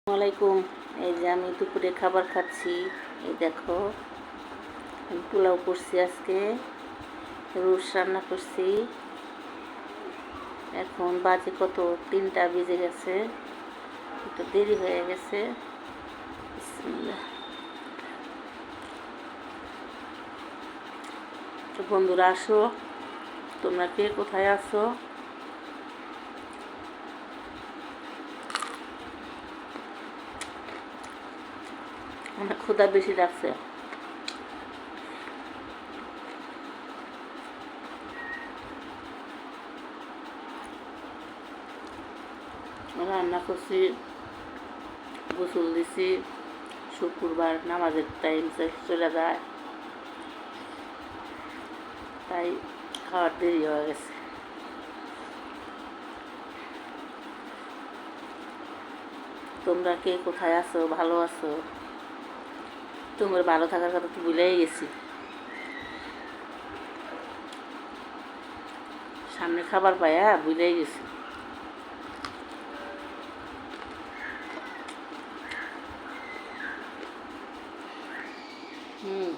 আসসালামাইকুম। এই যে আমি দুপুরে খাবার খাচ্ছি। এই দেখো, আমি পোলাও করছি, আজকে রোস্ট রান্না করছি। এখন বাজে কত, 3টা বেজে গেছে, একটু দেরি হয়ে গেছে। বিসমিল্লাহ। তো বন্ধুরা, আসো, তোমরা কে কোথায় আছো? আমার ক্ষুধা বেশি লাগছে। রান্না করছি, গোসল দিছি, শুক্রবার নামাজের টাইম চলে যায়, তাই খাওয়ার দেরি হয়ে গেছে। তোমরা কে কোথায় আছো, ভালো আছো? তোমার ভালো থাকার কথা তো ভুলেই গেছি। সামনে খাবার পায়া ভুলেই গেছি। হুম।